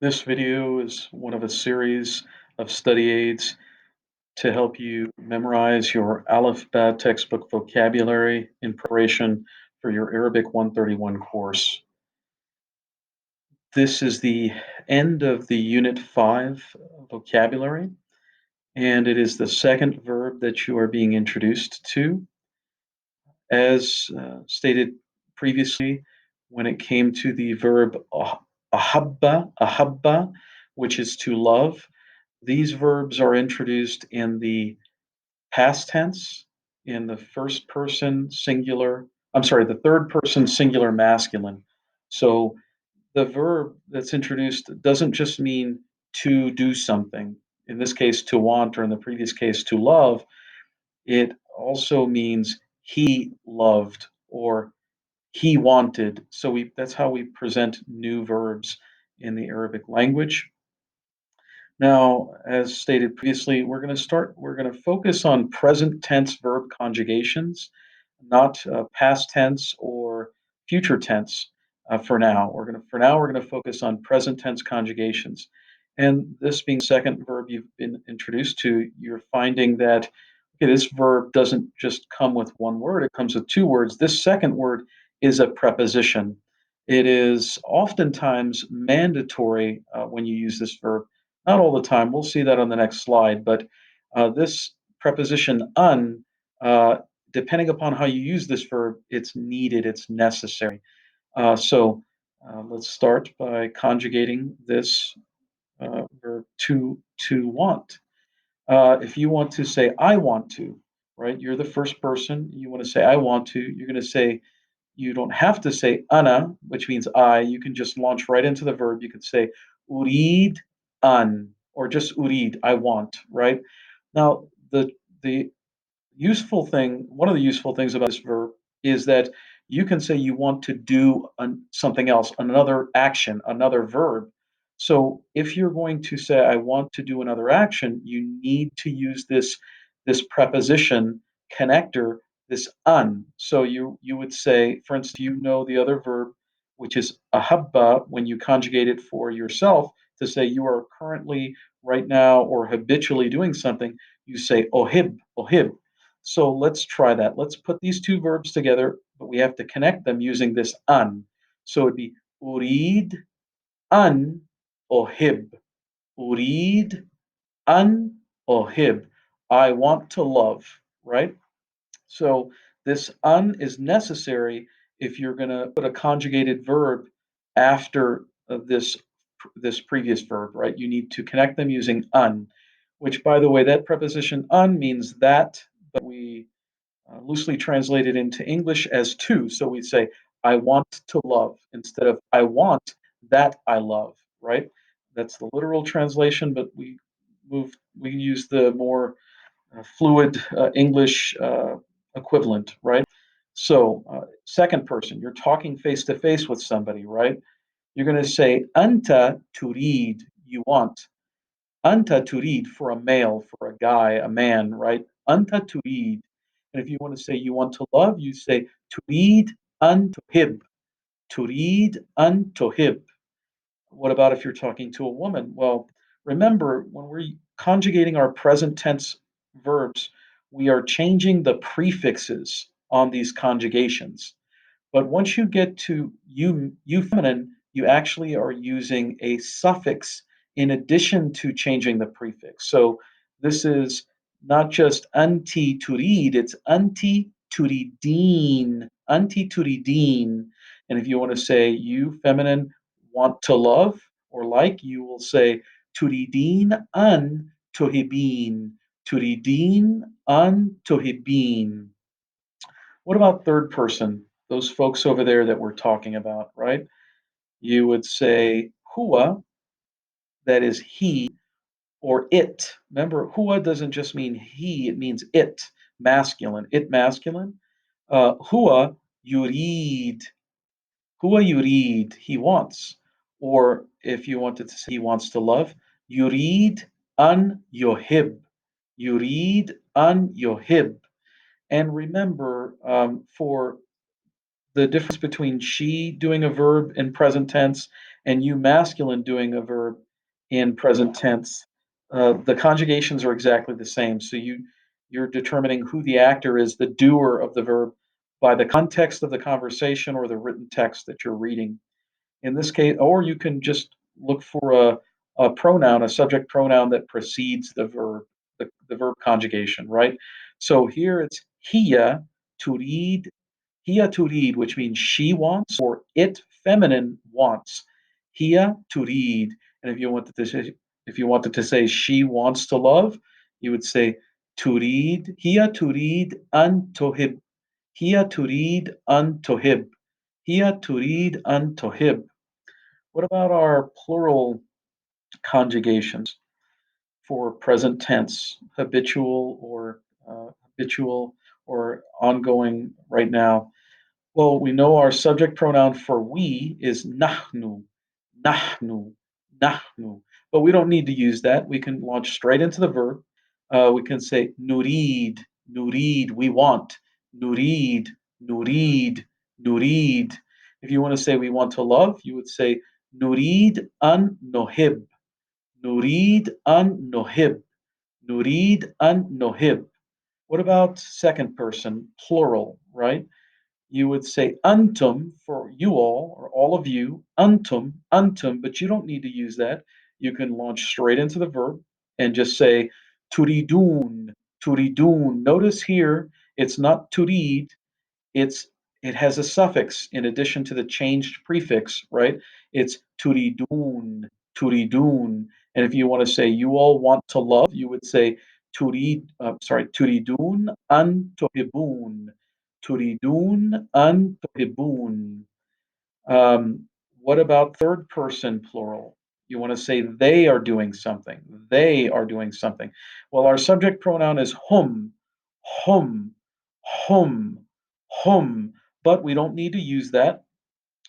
This video is one of a series of study aids to help you memorize your Alif textbook vocabulary in preparation for your Arabic 131 course. This is the end of the Unit 5 vocabulary, and it is the second verb that you are being introduced to. As stated previously, when it came to the verb ahabba, which is to love, these verbs are introduced in the past tense, in the first person singular, I'm sorry, the third person singular masculine. So the verb that's introduced doesn't just mean to do something, in this case, to want, or in the previous case, to love. It also means he loved or he wanted. So that's how we present new verbs in the Arabic language. Now, as stated previously, we're going to focus on present tense verb conjugations, not past tense or future tense for now. We're going to focus on present tense conjugations. And this being the second verb you've been introduced to, you're finding that okay, this verb doesn't just come with one word, it comes with two words. This second word is a preposition. It is oftentimes mandatory when you use this verb, not all the time. We'll see that on the next slide. But this preposition un, uh, depending upon how you use this verb, it's needed, it's necessary. So let's start by conjugating this verb to want. If you want to say I want to, right? You're the first person. You want to say I want to. You're going to say you don't have to say ana, which means I. You can just launch right into the verb. You could say urid an or just urid, I want, right? Now, the one of the useful things about this verb is that you can say you want to do something else, another action, another verb. So if you're going to say I want to do another action, you need to use this preposition connector, this un. So you would say, for instance, you know the other verb, which is ahabba, when you conjugate it for yourself to say you are currently, right now, or habitually doing something, you say ohib, ohib. So let's try that. Let's put these two verbs together, but we have to connect them using this an. So it'd be urid an ohib. Urid an ohib. I want to love, right? So this un is necessary if you're going to put a conjugated verb after this previous verb, right? You need to connect them using un, which, by the way, that preposition un means that, but we loosely translated into English as to. So we say, I want to love instead of I want that I love, right? That's the literal translation, but we use the more fluid English equivalent, right? So, second person, you're talking face to face with somebody, right? You're going to say, Anta turid, you want. Anta turid for a male, for a guy, a man, right? Anta turid. And if you want to say you want to love, you say turid an tuhib. Turid an tuhib. What about if you're talking to a woman? Well, remember, when we're conjugating our present tense verbs, we are changing the prefixes on these conjugations. But once you get to you feminine, you actually are using a suffix in addition to changing the prefix. So this is not just anti turid, it's anti turidin, anti turidin. And if you want to say you feminine want to love or like, you will say turidin an tuhibin, turidin an tuhibin. What about third person? Those folks over there that we're talking about, right? You would say hua, that is he, or it. Remember, hua doesn't just mean he, it means it, masculine, it masculine. Hua yurid, hua yurid, he wants. Or if you wanted to say he wants to love, yurid an yohib, yurid an yohib. And remember, for the difference between she doing a verb in present tense and you masculine doing a verb in present tense, the conjugations are exactly the same. So you're determining who the actor is, the doer of the verb, by the context of the conversation or the written text that you're reading. In this case, or you can just look for a pronoun, a subject pronoun that precedes the verb conjugation, right? So here it's hiya to read, hiya to read, which means she wants, or it feminine wants. Hiya to read. And if you wanted to say she wants to love, you would say to read, hiya to read an tohib. Hiya to read an tohib. Hiya to read an tohib. What about our plural conjugations for present tense, habitual or ongoing right now? Well, we know our subject pronoun for we is nahnu, nahnu, nahnu, but we don't need to use that. We can launch straight into the verb. We can say nurid, nurid, we want, nurid, nurid, nurid. If you want to say we want to love, you would say nurid an nohib, nurid an nohib, nurid an nohib. What about second person, plural, right? You would say antum for you all or all of you, antum, antum, but you don't need to use that. You can launch straight into the verb and just say turidun, turidun. Notice here it's not turid, it's it has a suffix in addition to the changed prefix, right? It's turidun, turidun. And if you want to say you all want to love, you would say turidun an tuhibun. Turidun an tuhibun. What about third person plural? You want to say they are doing something. They are doing something. Well, our subject pronoun is hum, hum, hum, but we don't need to use that.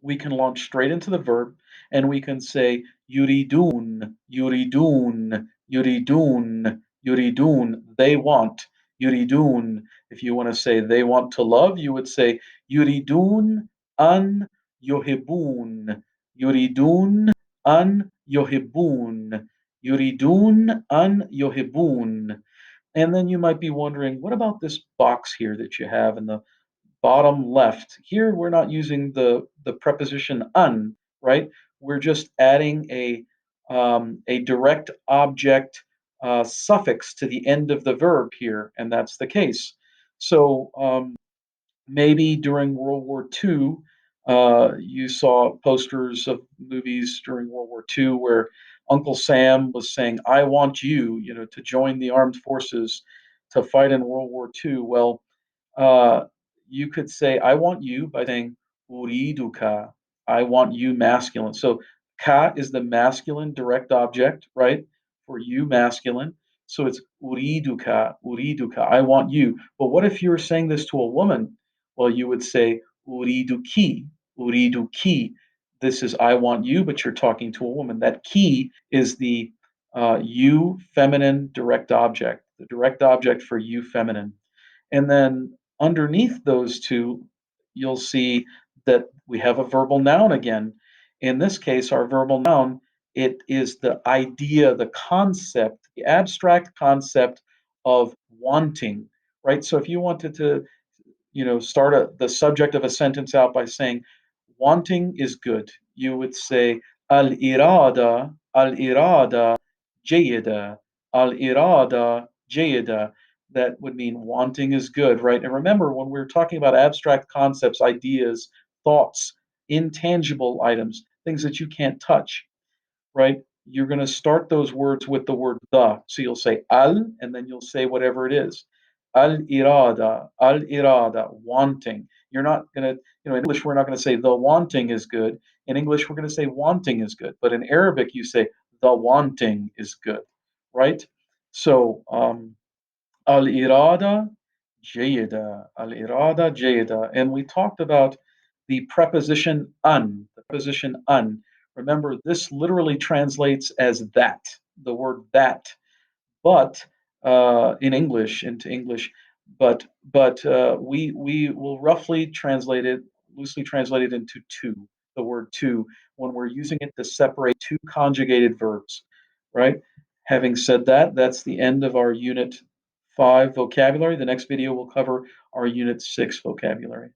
We can launch straight into the verb and we can say yuridun, yuridun, yuridun, yuridun. They want, yuridun. If you want to say they want to love, you would say yuridun an yohibun, yuridun an yohibun, yuridun an yohibun. And then you might be wondering, what about this box here that you have in the bottom left? Here we're not using the preposition un, right? We're just adding a direct object suffix to the end of the verb here, and that's the case. So maybe during World War II, you saw posters of movies during World War II where Uncle Sam was saying, "I want you," to join the armed forces to fight in World War II. Well, uh, you could say, I want you by saying, uriduka. I want you masculine. So, ka is the masculine direct object, right? For you masculine. So it's uriduka, uriduka. I want you. But what if you were saying this to a woman? Well, you would say, uriduki, uriduki. This is I want you, but you're talking to a woman. That ki is the you feminine direct object, the direct object for you feminine. And then underneath those two, you'll see that we have a verbal noun again. In this case, our verbal noun, it is the idea, the concept, the abstract concept of wanting, right? So if you wanted to, start the subject of a sentence out by saying, wanting is good, you would say, al-irada, jayida, al-irada, jayida. That would mean wanting is good, right? And remember, when we're talking about abstract concepts, ideas, thoughts, intangible items, things that you can't touch, right? You're going to start those words with the word the. So you'll say al, and then you'll say whatever it is. Al irada, wanting. You're not going to, in English, we're not going to say the wanting is good. In English, we're going to say wanting is good. But in Arabic, you say the wanting is good, right? So, al-irada jayida, al-irada jayida. And we talked about the preposition an, the preposition an. Remember, this literally translates as that, the word that, but in English, into English, but we will roughly translate it, loosely translate it into two. the word to when we're using it to separate two conjugated verbs, right? Having said that, that's the end of our Unit 5 vocabulary. The next video will cover our Unit 6 vocabulary.